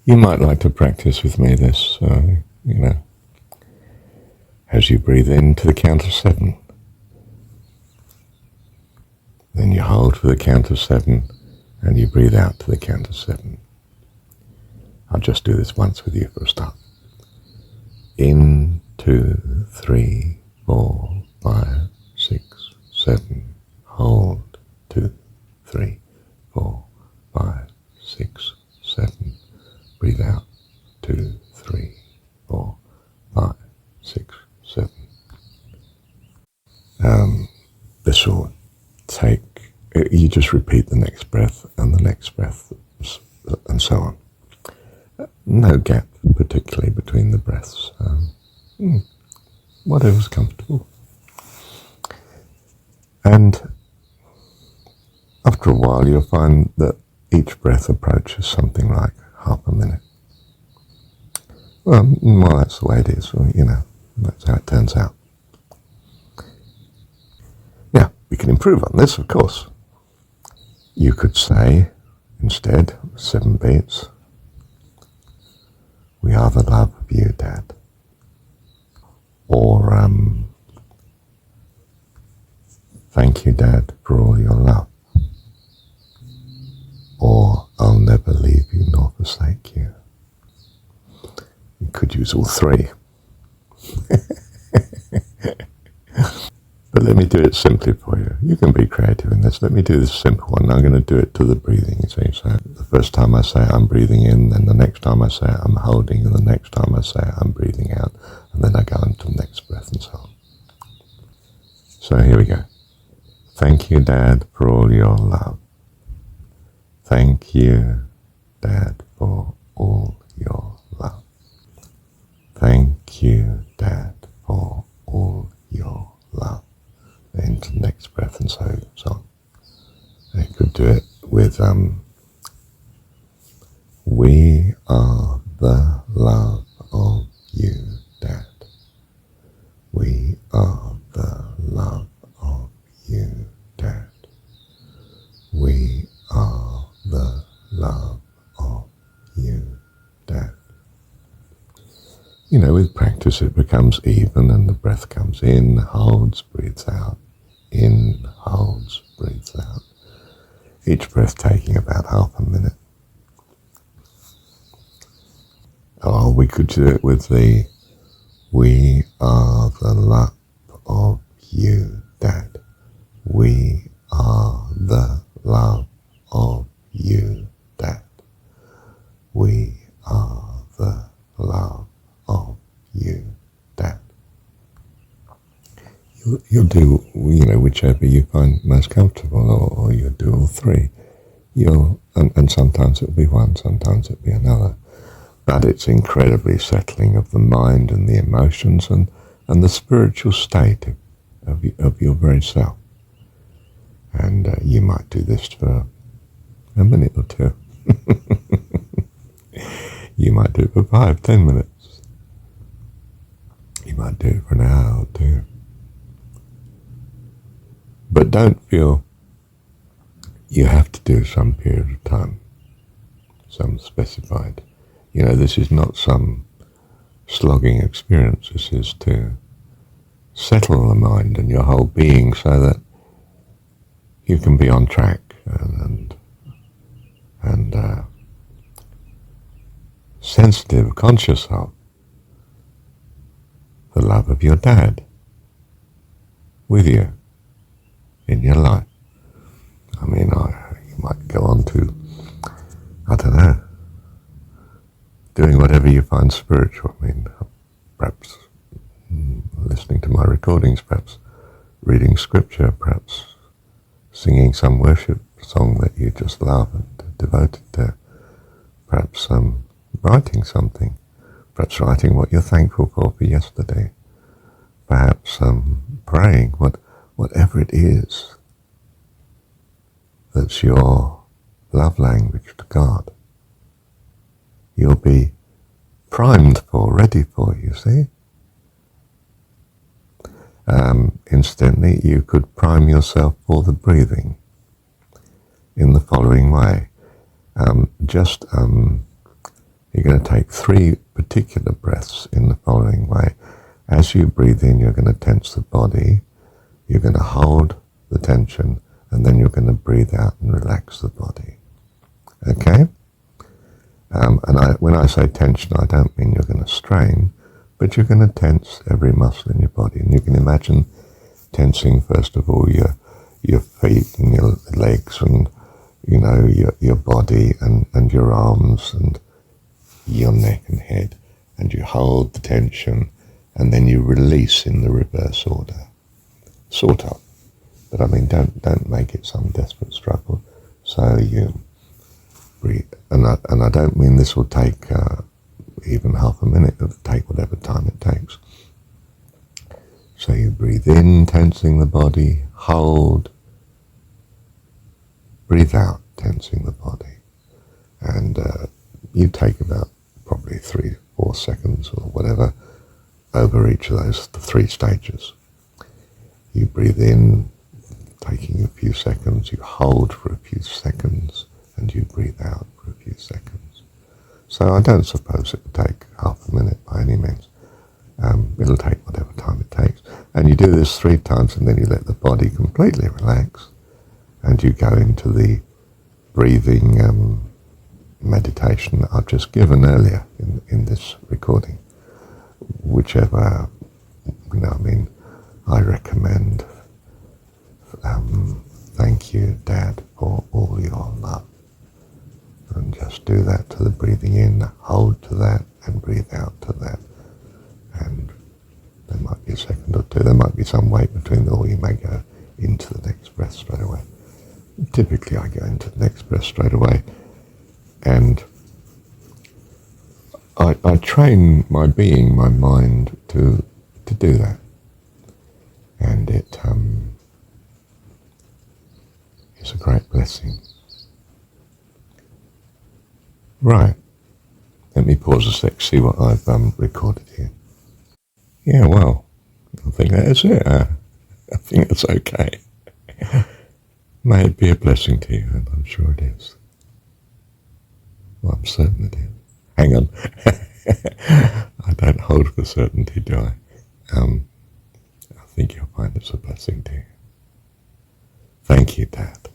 You might like to practice with me this, as you breathe in to the count of 7. Then you hold for the count of 7 and you breathe out to the count of 7. I'll just do this once with you for a start. In, 2, 3, 4, 5, 6, 7. Hold, 2, 3, 4, 5, 6, 7. Breathe out, 2, 3, 4, 5, 6, 7. This will take, you just repeat the next breath and the next breath and so on. No gap particularly between the breaths. Whatever's comfortable. And after a while you'll find that each breath approaches something like half a minute. Well, that's the way it is. That's how it turns out. Now, we can improve on this, of course. You could say, instead, 7 beats, we are the love of you, Dad. Or, thank you, Dad, for all your love. Or, I'll never leave you nor forsake you. You could use all 3. But let me do it simply for you. You can be creative in this. Let me do this simple one. I'm going to do it to the breathing. You see? So the first time I say I'm breathing in, then the next time I say I'm holding, and the next time I say I'm breathing out, and then I go into the next breath and so on. So here we go. Thank you, Dad, for all your love. Thank you, Dad, for all your love. Thank you, Dad, for all your love. Into the next breath and so on. I could do it with we are the love of you, Dad. We are the love of you, Dad. We are the love of you, Dad. With practice it becomes even and the breath comes in, holds, breathes out. In, holds, breathes out. Each breath taking about half a minute. Or we could do it with the we are the love of you, Dad. We are the love of you, Dad. We are the love of you, Dad. You'll do, whichever you find most comfortable, or you'll do all 3. And sometimes it'll be one, sometimes it'll be another. But it's incredibly settling of the mind and the emotions and the spiritual state of your very self. And you might do this for a minute or 2. You might do it for 5, 10 minutes. You might do it for an hour or 2. But don't feel you have to do some period of time, some specified. This is not some slogging experience. This is to settle the mind and your whole being so that you can be on track and sensitive, conscious of the love of your Dad with you in your life. You might go on to, doing whatever you find spiritual. Perhaps listening to my recordings, perhaps reading scripture, perhaps singing some worship song that you just love and devoted to, perhaps writing something, perhaps writing what you're thankful for yesterday, perhaps praying, whatever it is that's your love language to God. You'll be primed for, ready for, you see. Instantly, you could prime yourself for the breathing in the following way. You You're going to take 3 particular breaths in the following way. As you breathe in, you're going to tense the body, you're going to hold the tension, and then you're going to breathe out and relax the body. Okay? When I say tension, I don't mean you're going to strain, but you're going to tense every muscle in your body. And you can imagine tensing, first of all, your feet and your legs and, your body and your arms and your neck and head. And you hold the tension, and then you release in the reverse order. Sort of. But I mean, don't make it some desperate struggle. So you breathe. And I don't mean this will take even half a minute. It'll take whatever time it takes. So you breathe in, tensing the body, hold, breathe out, tensing the body. And you take about probably 3-4 seconds or whatever over each of those 3 stages. You breathe in, taking a few seconds, you hold for a few seconds, and you breathe out for a few seconds. So I don't suppose it will take half a minute by any means. It'll take whatever time it takes. And you do this 3 times, and then you let the body completely relax, and you go into the breathing meditation that I've just given earlier in this recording. Whichever, I recommend. Thank you, Dad, for all your love. And just do that to the breathing in, hold to that, and breathe out to that. And there might be a second or 2. There might be some wait between, or you may go into the next breath straight away. Typically, I go into the next breath straight away. And I train my being, my mind, to do that. And it is a great blessing. Right. Let me pause a sec, see what I've recorded here. Yeah, well, I think that is it. I think it's okay. May it be a blessing to you, and I'm sure it is. Well, I'm certain it is. Hang on. I don't hold for certainty, do I? I think you'll find it's a blessing to you. Thank you, Dad.